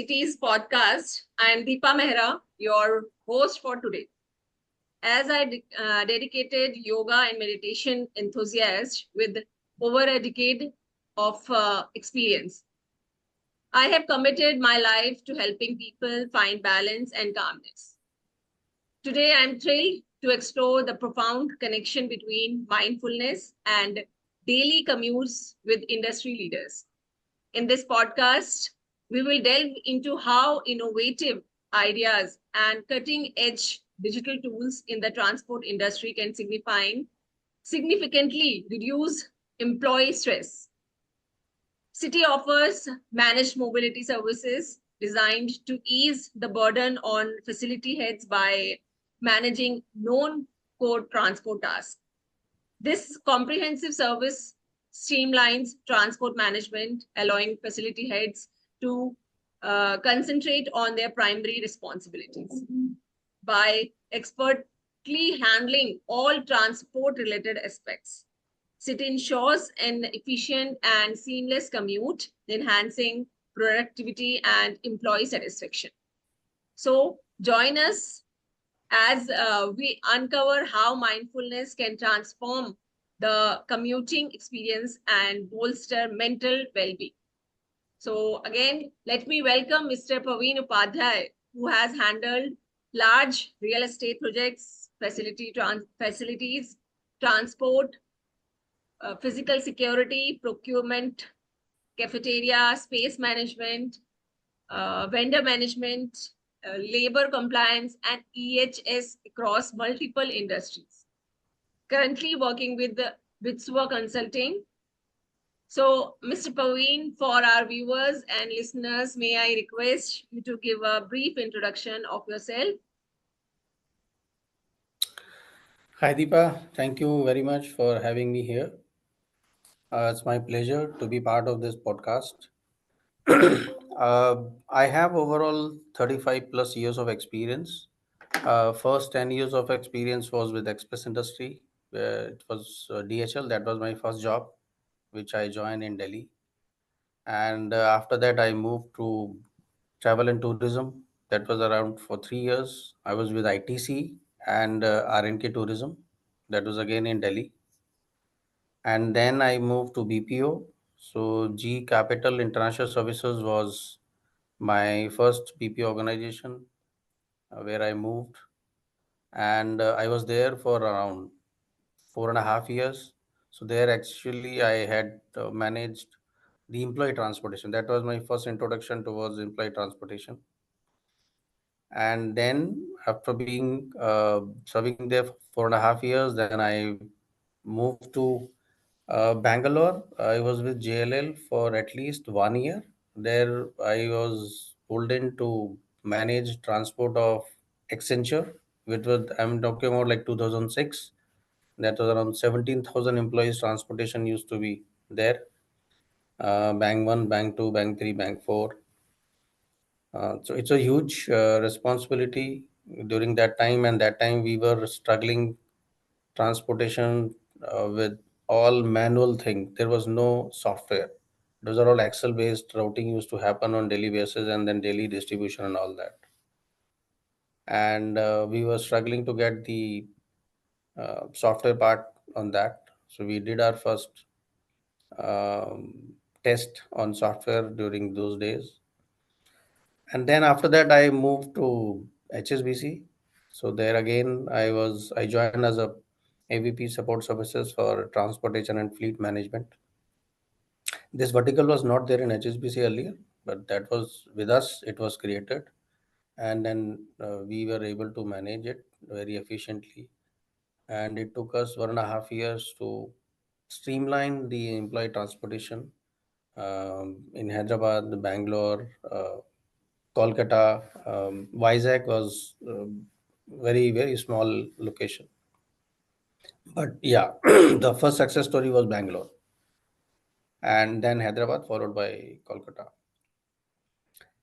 Cities podcast. I am Deepa Mehra, your host for today. As a dedicated yoga and meditation enthusiast with over a decade of experience, I have committed my life to helping people find balance and calmness. Today, I'm thrilled to explore the profound connection between mindfulness and daily commutes with industry leaders. In this podcast, we will delve into how innovative ideas and cutting edge digital tools in the transport industry can significantly reduce employee stress. City offers managed mobility services designed to ease the burden on facility heads by managing known core transport tasks. This comprehensive service streamlines transport management, allowing facility heads to concentrate on their primary responsibilities. By expertly handling all transport related aspects, City ensures an efficient and seamless commute, enhancing productivity and employee satisfaction. So, join us as we uncover how mindfulness can transform the commuting experience and bolster mental well-being. So again, let me welcome Mr. Praveen Upadhyay, who has handled large real estate projects, facilities, transport, physical security, procurement, cafeteria, space management, vendor management, labor compliance, and EHS across multiple industries. Currently working with the Bitsua Consulting. So, Mr. Praveen, for our viewers and listeners, may I request you to give a brief introduction of yourself? Hi Deepa, thank you very much for having me here. It's my pleasure to be part of this podcast. I have overall 35 plus years of experience. First 10 years of experience was with Express Industry, where it was DHL. That was my first job, which I joined in Delhi. And after that, I moved to travel and tourism. That was around for 3 years. I was with ITC and RNK Tourism. That was again in Delhi. And then I moved to BPO. So G Capital International Services was my first BPO organization where I moved, and I was there for around 4.5 years. So there actually I had managed the employee transportation. That was my first introduction towards employee transportation. And then after being serving there for 4.5 years, then I moved to Bangalore. I was with JLL for at least 1 year. There I was pulled in to manage transport of Accenture, which was, I'm talking about like 2006. That was around 17,000 employees transportation used to be there. Bank 1, Bank 2, Bank 3, Bank 4. So it's a huge responsibility during that time, and that time we were struggling transportation with all manual thing. There was no software. Those are all Excel based routing used to happen on daily basis, and then daily distribution and all that. And we were struggling to get the software part on that. So we did our first um, test on software during those days. And then after that I moved to HSBC. So there again I joined as a AVP support services for transportation and fleet management. This vertical was not there in HSBC earlier, but that was with us, it was created. And then we were able to manage it very efficiently. And it took us 1.5 years to streamline the employee transportation in Hyderabad, Bangalore, Kolkata. Vizag was very small location. But yeah, the first success story was Bangalore, and then Hyderabad, followed by Kolkata.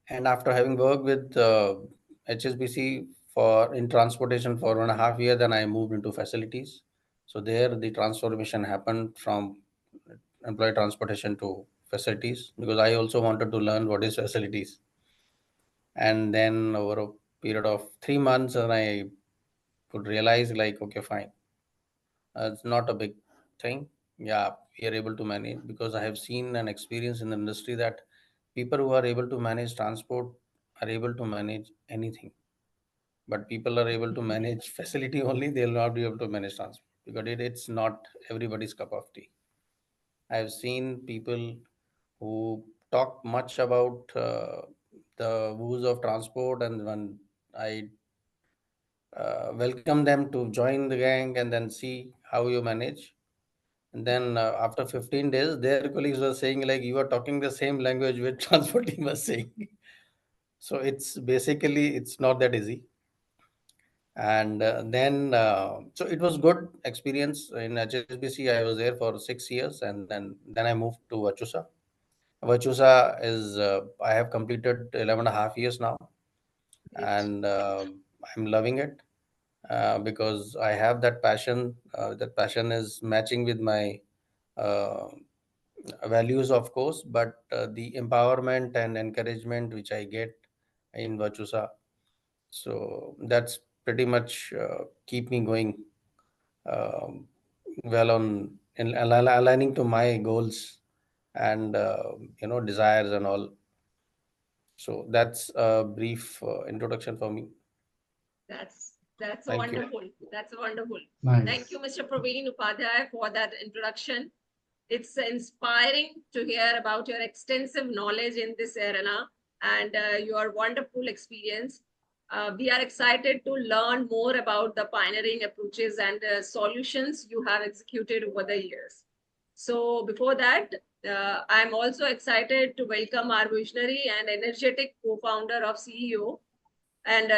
And after having worked with HSBC for in transportation for 1.5 year, then I moved into facilities. So there the transformation happened from employee transportation to facilities, because I also wanted to learn what is facilities. And then over a period of 3 months, and I could realize like, okay, fine, it's not a big thing. Yeah, we are able to manage, because I have seen and experienced in the industry that people who are able to manage transport are able to manage anything. But people are able to manage facility only, they'll not be able to manage transport, because it's not everybody's cup of tea. I have seen people who talk much about the woes of transport, and when I welcome them to join the gang and then see how you manage. And then after 15 days, their colleagues were saying like, you are talking the same language which transport team was saying. So it's basically, it's not that easy. And then so it was good experience in HSBC. I was there for 6 years, and then I moved to Vachusa. Vachusa is I have completed 11 and a half years now, Great. and I'm loving it because I have that passion. That passion is matching with my uh, values, of course, but the empowerment and encouragement which I get in Vachusa, so that's pretty much keep me going um, well on in aligning to my goals and desires and all. So that's a brief introduction for me. That's Thank you. wonderful. That's wonderful. Thank you, Nice. Mr. Praveen Upadhyay, for that introduction. It's inspiring to hear about your extensive knowledge in this arena and your wonderful experience. We are excited to learn more about the pioneering approaches and solutions you have executed over the years. So, before that, I'm also excited to welcome our visionary and energetic co founder of CEO and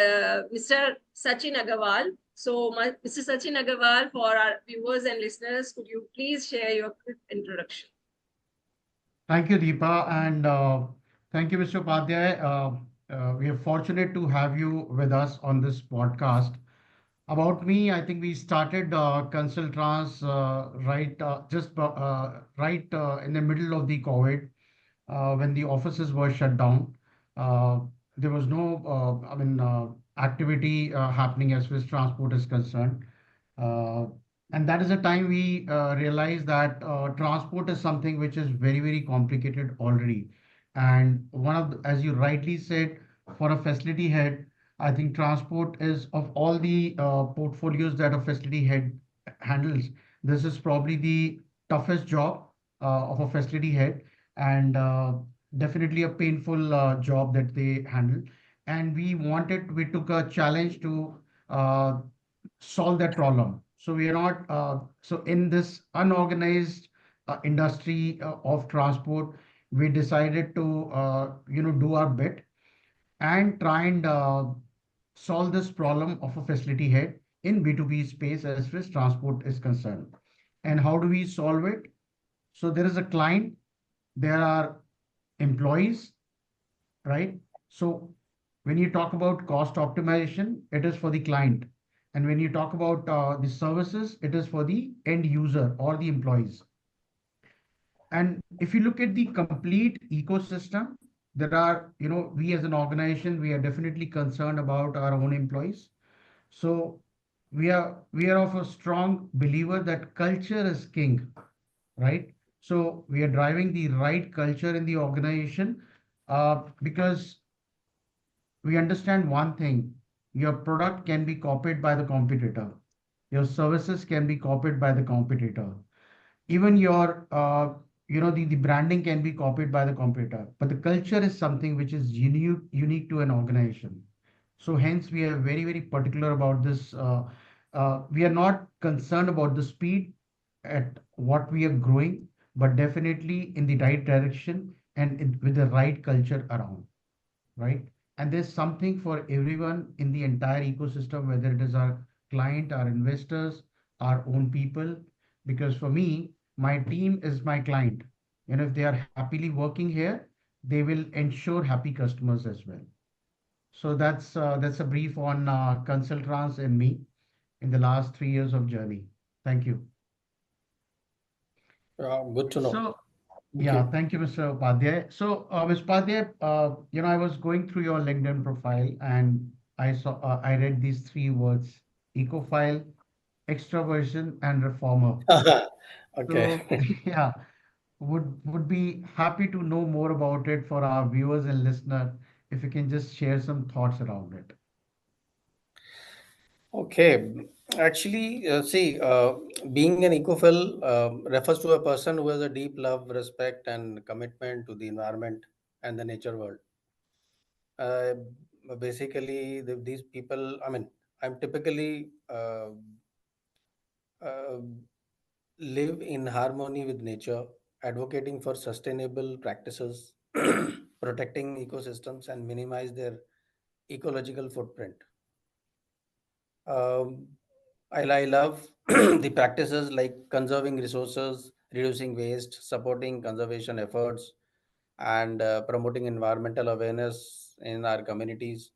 Mr. Sachin Agrawal. So, Mr. Sachin Agrawal, for our viewers and listeners, could you please share your quick introduction? Thank you, Deepa, and thank you, Mr. Upadhyay. We are fortunate to have you with us on this podcast. About me, I think we started Consulttrans right in the middle of the COVID, when the offices were shut down. Uh, there was no, activity happening as far as transport is concerned. Uh, and that is the time we realized that transport is something which is very, very complicated already. And as you rightly said, for a facility head, I think transport is of all the portfolios that a facility head handles. This is probably the toughest job of a facility head, and definitely a painful job that they handle. And we took a challenge to uh, solve that problem. So we are not, so in this unorganized industry of transport, we decided to, do our bit and try and solve this problem of a facility head in B2B space as far as transport is concerned. And how do we solve it? So there is a client, there are employees, right? So when you talk about cost optimization, it is for the client. And when you talk about the services, it is for the end user or the employees. And if you look at the complete ecosystem, there are, we as an organization, we are definitely concerned about our own employees. So we are of a strong believer that culture is king, right? So we are driving the right culture in the organization because we understand one thing: your product can be copied by the competitor, your services can be copied by the competitor, even your the branding can be copied by the competitor, but the culture is something which is unique to an organization. So hence we are very, very particular about this. We are not concerned about the speed at what we are growing, but definitely in the right direction and with the right culture around, right? And there's something for everyone in the entire ecosystem, whether it is our client, our investors, our own people. Because for me, my team is my client. And if they are happily working here, they will ensure happy customers as well. So that's a brief on Consultrans and me in the last 3 years of journey. Thank you. Good to know. So Thank Yeah, you. thank you, Mr. Upadhyay. So, Mr. Upadhyay, I was going through your LinkedIn profile and I read these three words: ecophile, extroversion, and reformer. Okay. So, yeah, would be happy to know more about it for our viewers and listener. If you can just share some thoughts around it. Okay. Actually, see, being an ecophile refers to a person who has a deep love, respect, and commitment to the environment and the nature world. Uh, Basically, these people, I mean, I'm typically uh, live in harmony with nature, advocating for sustainable practices, protecting ecosystems, and minimize their ecological footprint. Um, I love the practices like conserving resources, reducing waste, supporting conservation efforts, and promoting environmental awareness in our communities.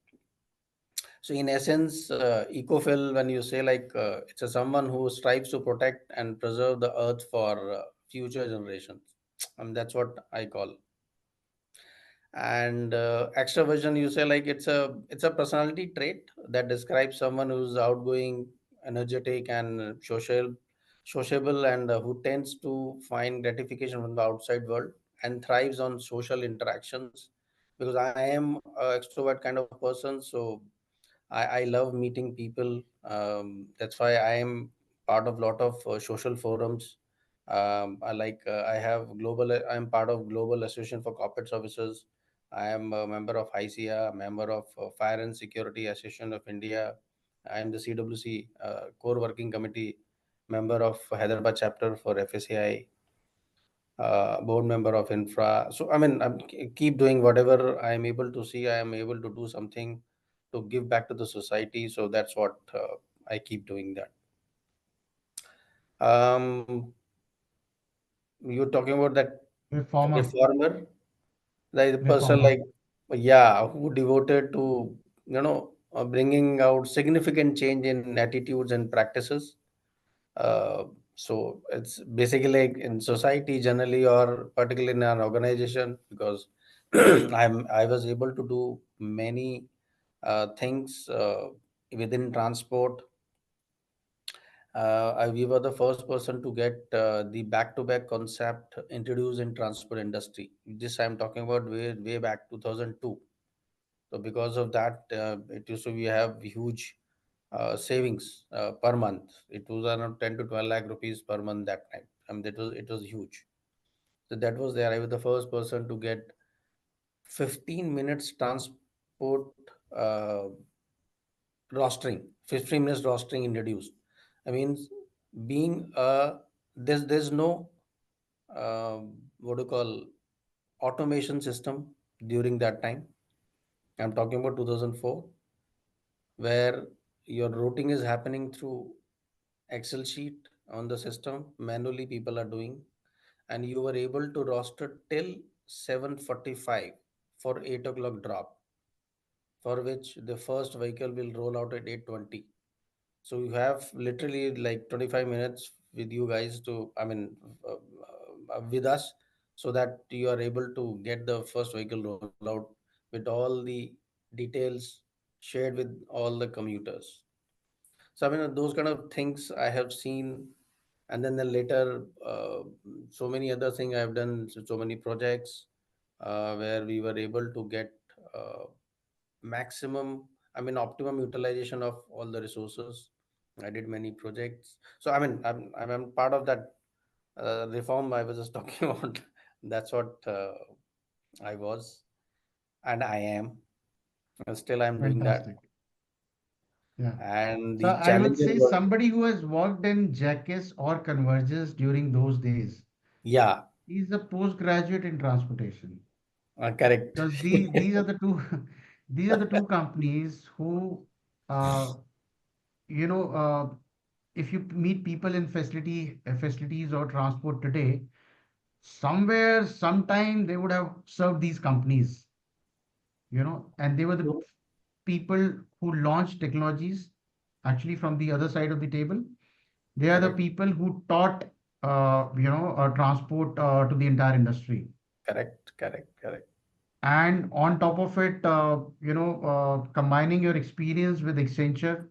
So, in essence, ecophil, when you say like it's a someone who strives to protect and preserve the earth for future generations. That's what I call. And extroversion, you say like it's a personality trait that describes someone who's outgoing, energetic, and sociable, and who tends to find gratification from the outside world and thrives on social interactions. Because I am an extrovert kind of person, so I love meeting people. That's why I am part of lot of social forums. I have global. I'm part of Global Association for Corporate Services. I am a member of ICA, member of Fire and Security Association of India. I am the CWC Core Working Committee member of Hyderabad chapter for FSCI, board member of Infra. So I mean, keep doing whatever I am able to see. I am able to do something to give back to the society. So that's what I keep doing that. Um, you're talking about that Reformer, reformer, like the person reformer. like, yeah, who devoted to bringing out significant change in attitudes and practices. Uh, so it's basically like in society generally, or particularly in an organization, because I was able to do many things within transport. We were the first person to get the back-to-back concept introduced in transport industry. This I'm talking about way back 2002. So because of that, it used to we have huge savings per month. It was around 10 to 12 lakh rupees per month that time. It was huge. So that was there. I was the first person to get 15 minutes transport uh, rostering, 15 minutes rostering introduced. I mean, being there's no uh, what do you call automation system during that time. I'm talking about 2004, where your routing is happening through Excel sheet on the system. Manually, people are doing, and you were able to roster till 7:45 for 8 o'clock drop, for which the first vehicle will roll out at 8:20. So you have literally like 25 minutes with you guys to, I mean, with us, so that you are able to get the first vehicle rollout with all the details shared with all the commuters. So I mean, those kind of things I have seen, and then later, so many other things I've done, so many projects where we were able to get uh, maximum, I mean, optimum utilization of all the resources. I did many projects. So I mean, I'm part of that reform I was just talking about. That's what I was, and I am, and still I'm doing that. Fantastic. Yeah. And So the I will challenges say were, somebody who has worked in Jackis or Converges during those days. yeah, He's a postgraduate in transportation. correct. Because these are the two these are the two companies who uh, you know if you meet people in facilities or transport today, somewhere sometime they would have served these companies, and they were the people who launched technologies actually from the other side of the table. They are the Correct. people who taught transport to the entire industry. Correct, correct, correct. And on top of it, combining your experience with Accenture,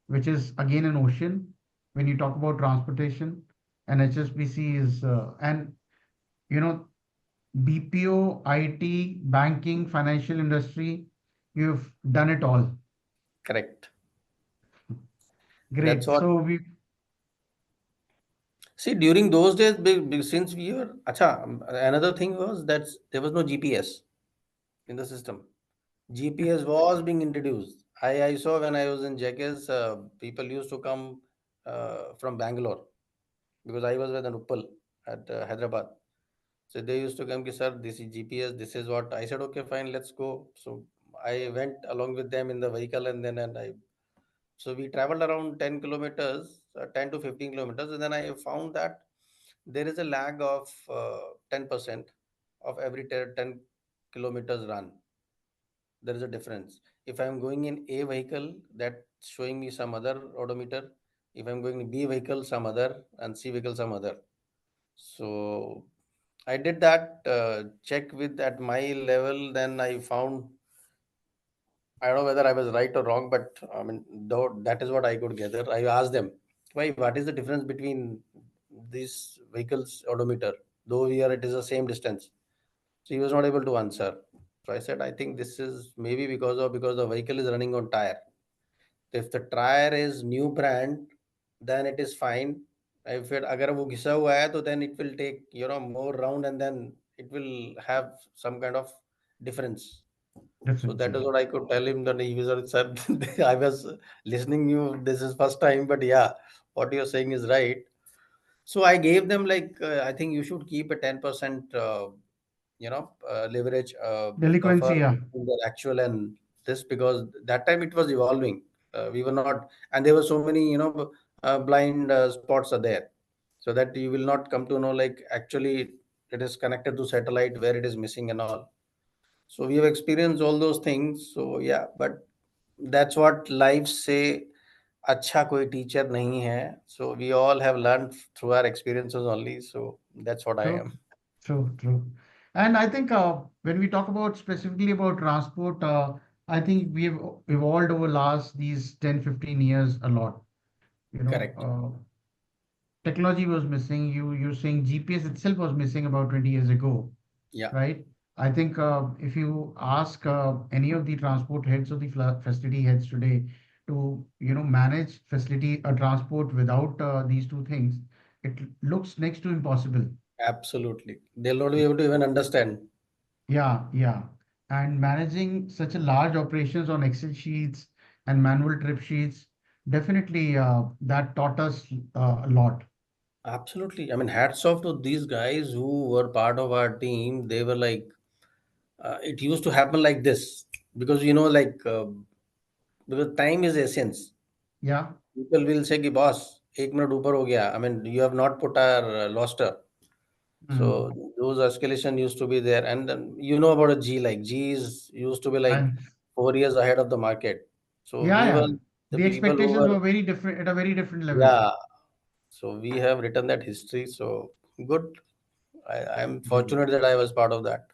which is again an ocean, when you talk about transportation, and HSBC is, and you know, BPO, IT, banking, financial industry, you've done it all. Correct. That's Great. what. So we, See, during those days, since we were, acha, another thing was that there was no GPS in the system. GPS was being introduced. I saw when I was in Jackets, people used to come from Bangalore because I was with an Uppal at Hyderabad. So they used to come, ki, sir, this is GPS, this is what. I said, okay, fine, let's go. So I went along with them in the vehicle, so we traveled around 10 kilometers, 10 to 15 kilometers, and then I found that there is a lag of 10% of every 10 kilometers run. There is a difference. If I'm going in A vehicle, that's showing me some other odometer. If I'm going in B vehicle, some other, and C vehicle, some other. So I did that check with at my level. Then I found, I don't know whether I was right or wrong, but I mean, though that is what I could gather. I asked them, why? What is the difference between these vehicles odometer? Though here it is the same distance. So he was not able to answer. So I said, I think this is maybe because the vehicle is running on tire. If the tire is new brand, then it is fine. If it अगर वो घिसा हुआ है, तो then it will take more round, and then it will have some kind of difference. So difference, that is yeah. what I could tell him. That he was said, I was listening you. This is first time, but yeah, what you're saying is right. So I gave them like I think you should keep a 10% leverage buffer Delinquency, yeah. between the actual and this, because that time it was evolving. We were not, and there were so many blind spots are there, so that you will not come to know like actually it is connected to satellite where it is missing and all. So we have experienced all those things. So yeah, but that's what life say, अच्छा कोई teacher नहीं है. So we all have learned through our experiences only. So that's what I True, am. true, true. And I think when we talk about specifically about transport, I think we have evolved over last these 10, 15 years a lot. You know, Correct. technology was missing. You're saying GPS itself was missing about 20 years ago, Yeah, right? I think if you ask any of the transport heads or the facility heads today to manage facility transport without these two things, it looks next to impossible. absolutely. They'll not be able to even understand. Yeah, yeah. And managing such a large operations on Excel sheets and manual trip sheets, definitely that taught us a lot. Absolutely. I mean, hats off to these guys who were part of our team. They were like, it used to happen like this because because time is essence. Yeah. People will say, "Ki boss, 1 minute ऊपर हो गया." I mean, you have not put our roster. So Mm. those escalation used to be there, and then you know about a G, like G is used to be like And 4 years ahead of the market. So yeah, we were yeah. the The people who expectations were, were very different at a very different level. yeah. So we have written that history. So good. I'm Great. fortunate that I was part of that.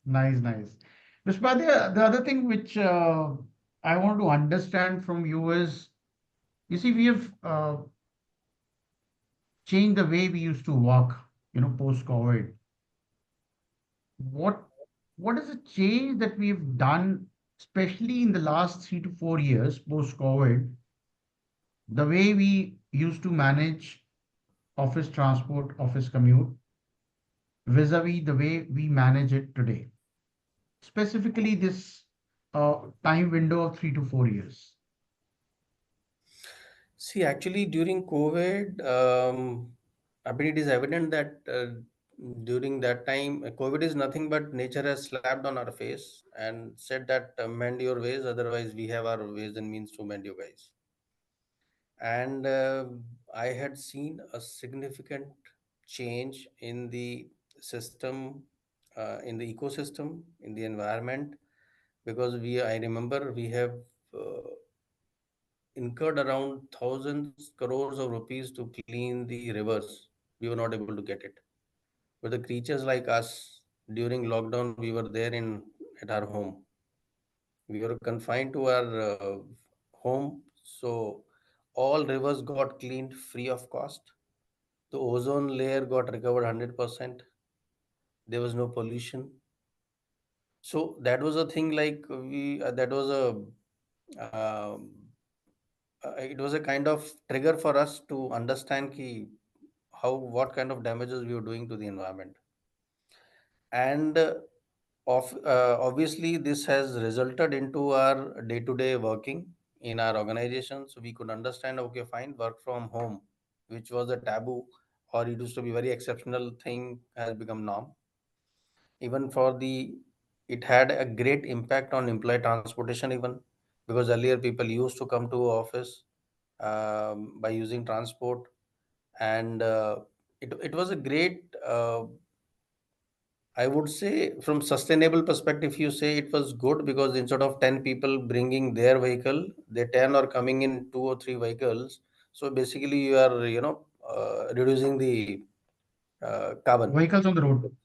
Nice, nice. Pushpa, the other thing which I want to understand from you is, you see, we have changed the way we used to work, post-COVID. What what is the change that we've done, especially in the last 3 to 4 years post-COVID, the way we used to manage office transport, office commute, vis-a-vis the way we manage it today? Specifically, this time window of 3 to 4 years. See, actually, during COVID, I mean, it is evident that during that time, COVID is nothing but nature has slapped on our face and said that mend your ways, otherwise we have our ways and means to mend you guys. And I had seen a significant change in the system, in the ecosystem, in the environment, because I remember we have uh, incurred around thousands crores of rupees to clean the rivers. we were not able to get it. But the creatures like us, during lockdown, we were there in at our home. We were confined to our home, so all rivers got cleaned free of cost. The ozone layer got recovered 100%. There was no pollution. So that was a thing like we that was um it was a kind of trigger for us to understand ki how what kind of damages we were doing to the environment. And obviously this has resulted into our day-to-day working in our organization, so we could understand, okay, fine, work from home, which was a taboo or it used to be very exceptional thing, has become norm. Even for the it had a great impact on employee transportation even, because earlier people used to come to office by using transport. And it was a great I would say from sustainable perspective, you say it was good because instead of 10 people bringing their vehicle, they 10 are coming in two or three vehicles. So basically you are, reducing the carbon. Vehicles on the road.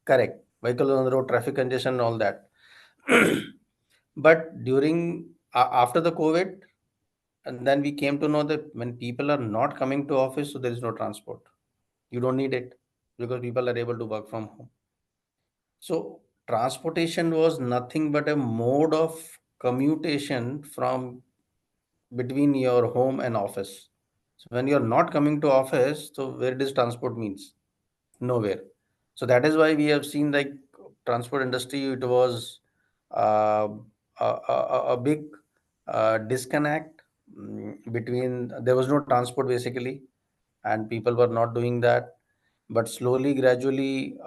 Correct. Vehicle on the road, traffic congestion, and all that. But after the COVID, and then we came to know that when people are not coming to office, so there is no transport. You don't need it because people are able to work from home. So transportation was nothing but a mode of commutation from between your home and office. So when you're not coming to office, so where does transport means? Nowhere. So that is why we have seen like transport industry. It was uh, a big disconnect between. There was no transport basically, and people were not doing that. But slowly, gradually,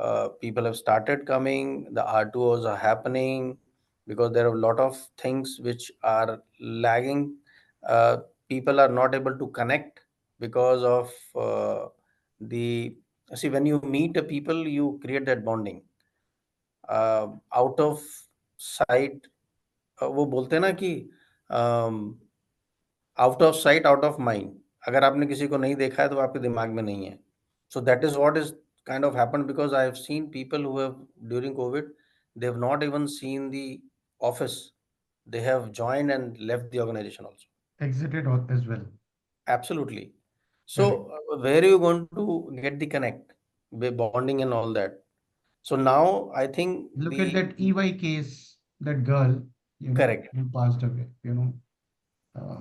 people have started coming. The R2Os are happening because there are a lot of things which are lagging. Uh, People are not able to connect because of the see, when you meet a people, you create that bonding. Out of sight, वो बोलते हैं ना कि out of sight out of mind. अगर आपने किसी को नहीं देखा है तो वो आपके दिमाग में नहीं है. So that is what is kind of happened because I have seen people who have during COVID, they have not even seen the office. They have joined and left the organization also. Exited as well. Absolutely. Correct. So where are you going to get the connect, with bonding and all that? So now I think Look at the that EY case, that girl, correct. who passed away. Uh,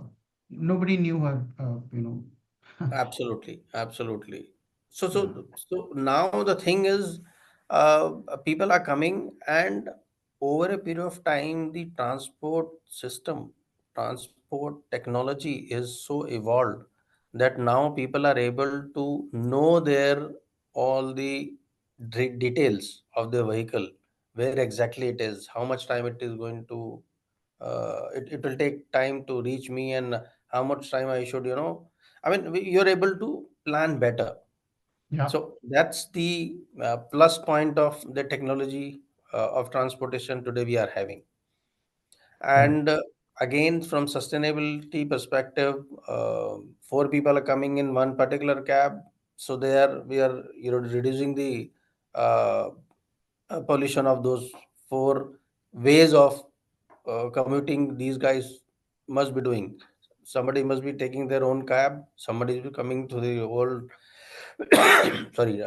Nobody knew her. Absolutely, absolutely. So, Yeah. so, so now the thing is, people are coming, and over a period of time, the transport system, transport technology is so evolved that now people are able to know their all the details of the vehicle, where exactly it is, how much time it is going to, it will take time to reach me, and how much time I should, I mean, you're able to plan better. Yeah. So that's the plus point of the technology of transportation today we are having. Correct. And again, from sustainability perspective, four people are coming in one particular cab, so we are reducing the uh, pollution of those four ways of commuting. These guys must be doing. Somebody must be taking their own cab. Somebody is coming to the old, sorry,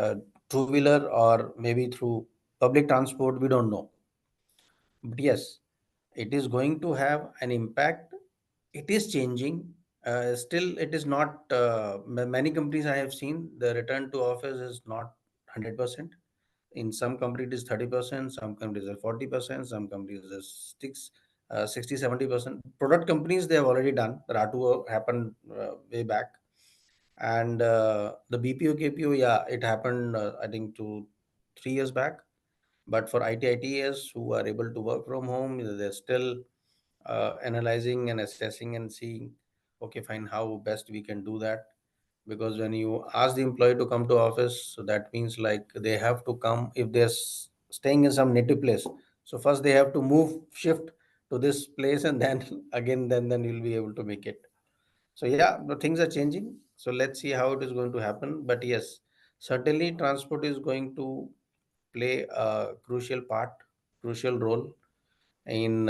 two wheeler or maybe through public transport. We don't know, but yes, it is going to have an impact. It is changing. Still, it is not. Many companies I have seen, the return to office is not 100%. In some companies it is 30%, some companies are 40%, some companies are 60 70%. Product companies, they have already done. Ratu happened way back. And the BPO KPO, yeah, it happened I think 2 3 years back. But for ITITs who are able to work from home, they're still analyzing and assessing and seeing, okay, fine, how best we can do that. Because when you ask the employee to come to office, so that means like they have to come if they're staying in some native place. So first they have to move, shift to this place, and then again, then you'll be able to make it. So yeah, the things are changing. So let's see how it is going to happen. But yes, Certainly, transport is going to play a crucial part, crucial role in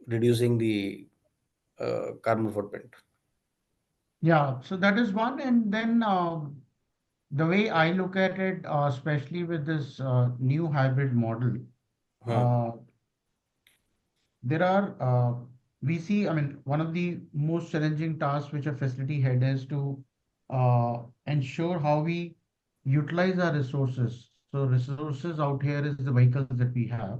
reducing the carbon footprint. Yeah, so that is one. And then the way I look at it, especially with this new hybrid model, Hmm. uh, there are, we see, I mean, one of the most challenging tasks which a facility head is to ensure how we utilize our resources. So resources out here is the vehicles that we have.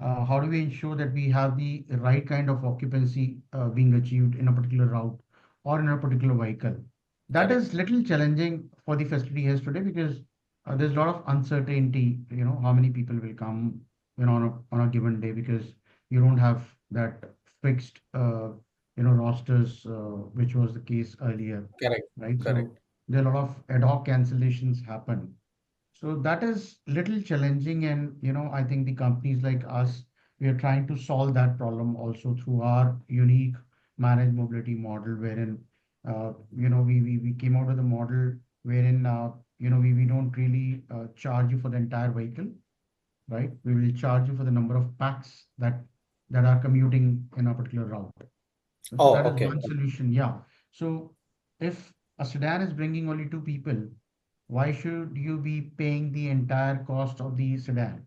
How do we ensure that we have the right kind of occupancy being achieved in a particular route or in a particular vehicle? That Correct. is little challenging for the facility heads today because there's a lot of uncertainty, how many people will come, on a given day because you don't have that fixed, rosters, which was the case earlier, Correct. right? Correct. So there are a lot of ad hoc cancellations happen. So that is little challenging, and I think the companies like us, we are trying to solve that problem also through our unique managed mobility model, wherein we came out with a model wherein we don't really charge you for the entire vehicle, right? We will charge you for the number of packs that are commuting in a particular route. So Oh, that is okay. one solution. Yeah. So if a sedan is bringing only two people, why should you be paying the entire cost of the sedan?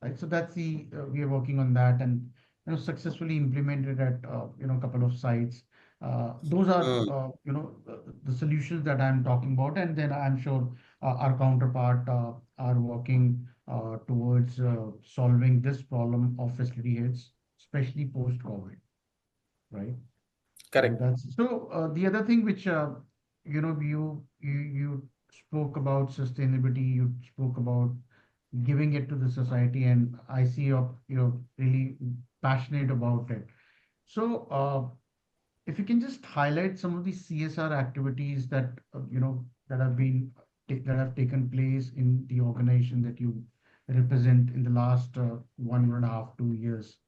Right. So that's the we are working on that and successfully implemented at a couple of sites. Those are Hmm. the solutions that I'm talking about, and then I'm sure our counterpart are working towards solving this problem of facility heads, especially post-COVID, right? So Correct. that's so the other thing which you spoke about sustainability, you spoke about giving it to the society, and I see you're really passionate about it. So if you can just highlight some of the CSR activities that that have been that have taken place in the organization that you represent in the last 1.5, 2 years,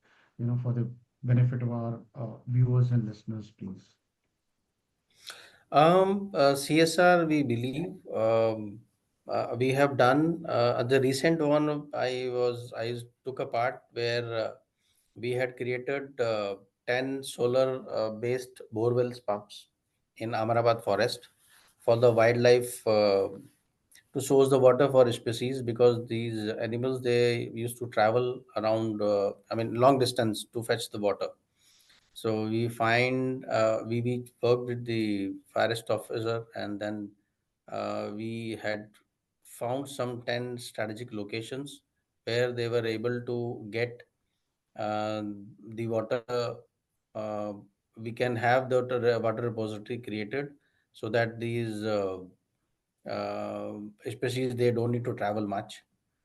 for the benefit of our viewers and listeners, please. CSR, we believe we have done the recent one. I took a part where we had created 10 solar based borewells pumps in Amarabad forest for the wildlife to source the water for species, because these animals, they used to travel around I mean long distance to fetch the water. So we worked with the forest officer, and then we had found some 10 strategic locations where they were able to get uh, the water. Uh, we can have the water repository created so that these species, they don't need to travel much.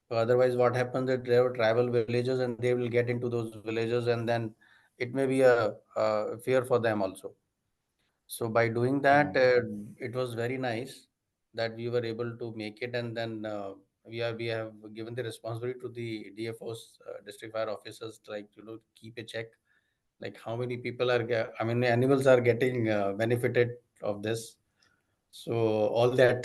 So otherwise, what happens that they will travel villages and they will get into those villages, and then it may be a fear for them also. So by doing that, Wow. it was very nice that we were able to make it, and then we have given the responsibility to the DFOs, district fire officers, like keep a check, like how many people I mean animals are getting benefited of this. So all that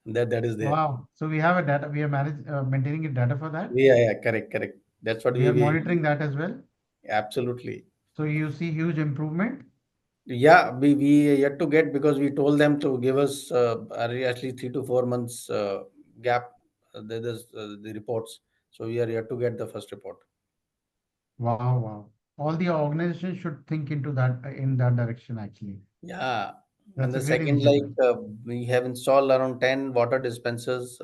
that is there. Wow. So we have a data, we are maintaining a data for that. Yeah, yeah, correct, correct. That's what We are we monitoring that as well. absolutely. So you see huge improvement. Yeah, we yet to get, because we told them to give us at least 3 to 4 months gap. The reports. So we are yet to get the first report. Wow, wow. All the organizations should think into that in that direction actually. Yeah, and That's a the great second, like initiative. we have installed around 10 water dispensers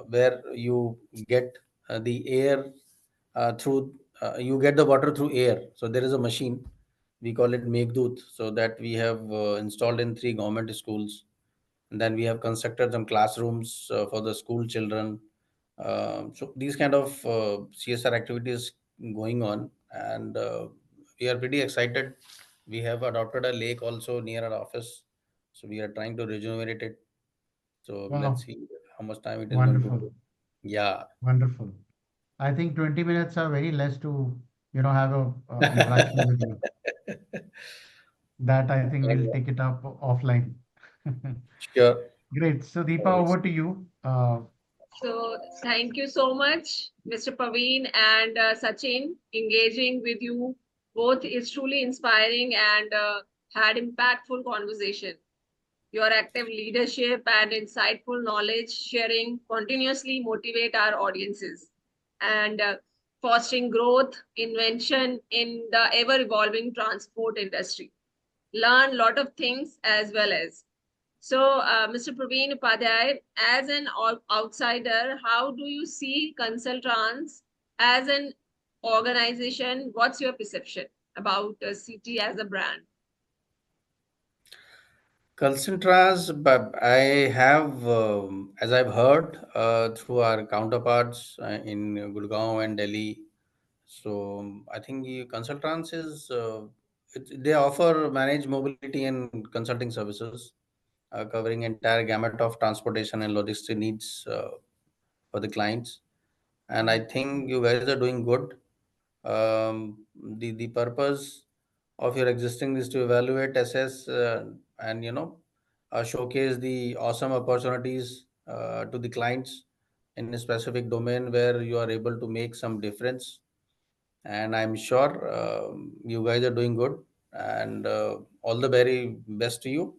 where you get the air through. You get the water through air. So there is a machine. We call it Meghdut. So that we have installed in 3 government schools. And then we have constructed some classrooms for the school children. So these kind of CSR activities going on, and we are pretty excited. We have adopted a lake also near our office, so we are trying to rejuvenate it. So let's Wow. see how much time it is going to Wonderful. take. Yeah. Wonderful. I think 20 minutes are very less to, have a interaction with you. That I think we'll take it up offline. Sure. Great. So Deepa, over to you. So thank you so much, Mr. Praveen and Sachin. Engaging with you both is truly inspiring and had impactful conversation. Your active leadership and insightful knowledge sharing continuously motivate our audiences and fostering growth, invention in the ever evolving transport industry. Learn a lot of things as well as. So, Mr. Praveen Upadhyay, as an outsider, how do you see Consulttrans as an organization? What's your perception about CT as a brand? Concentra's, but I have, as I've heard through our counterparts in Gurgaon and Delhi. So I think the Consultrans is they offer managed mobility and consulting services covering entire gamut of transportation and logistic needs for the clients. And I think you guys are doing good. The purpose of your existing is to evaluate, assess, and showcase the awesome opportunities to the clients in a specific domain where you are able to make some difference. And I'm sure you guys are doing good, and all the very best to you.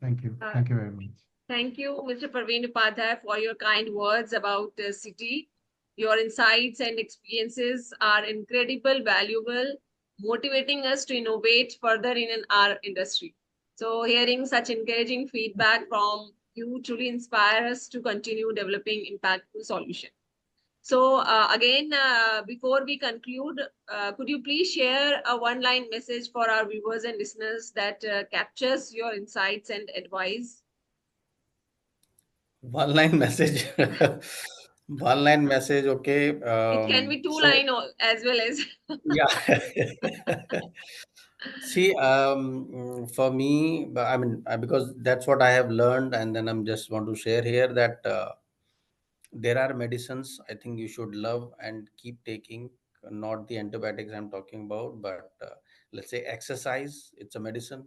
Thank you. Uh, Thank you very much. Thank you, Mr. Praveen Upadhyay, for your kind words about the city. Your insights and experiences are incredible, valuable, motivating us to innovate further in our industry. So, hearing such encouraging feedback from you truly inspire us to continue developing impactful solutions. So, again, before we conclude, could you please share a one-line message for our viewers and listeners that captures your insights and advice? One line message. One line message. Okay. It can be two So line as well as. yeah. See, for me, I mean, because that's what I have learned, and then I'm just want to share here that there are medicines I think you should love and keep taking, not the antibiotics I'm talking about, but let's say exercise, it's a medicine,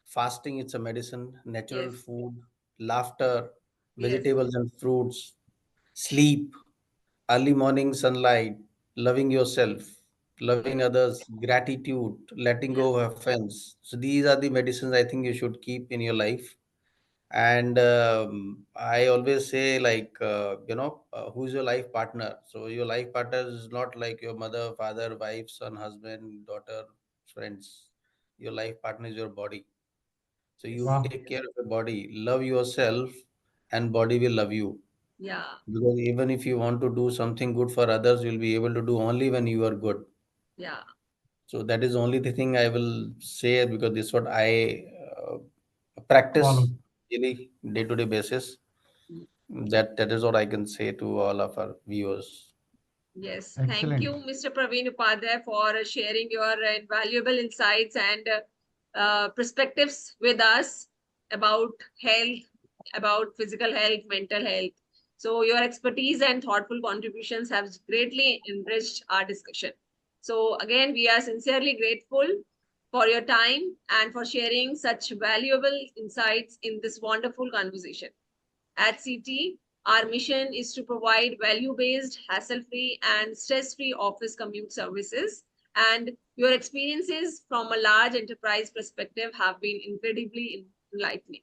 fasting, it's a medicine, natural Yes, food, laughter, yes, vegetables and fruits, sleep, early morning sunlight, loving yourself, loving others, gratitude, letting yeah, go of offense. So these are the medicines I think you should keep in your life. And I always say, like, who's your life partner? So your life partner is not like your mother, father, wife, son, husband, daughter, friends. Your life partner is your body. So you yes, Wow. take care of your body, love yourself, and body will love you. yeah, Because even if you want to do something good for others, you'll be able to do only when you are good. yeah. So that is only the thing I will say, because this is what I practice Follow. daily, day-to-day basis. That is what I can say to all of our viewers. Yes, thank you, Excellent. Mr. Praveen Upadhyay, for sharing your invaluable insights and perspectives with us about health, about physical health, mental health. So, your expertise and thoughtful contributions have greatly enriched our discussion. So, again, we are sincerely grateful for your time and for sharing such valuable insights in this wonderful conversation. At CT, our mission is to provide value based, hassle free, and stress free office commute services. And your experiences from a large enterprise perspective have been incredibly enlightening.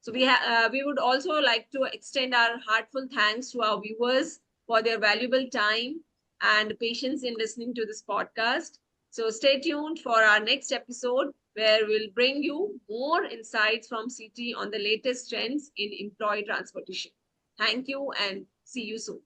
So we would also like to extend our heartfelt thanks to our viewers for their valuable time and patience in listening to this podcast. So stay tuned for our next episode where we'll bring you more insights from CT on the latest trends in employee transportation. Thank you and see you soon.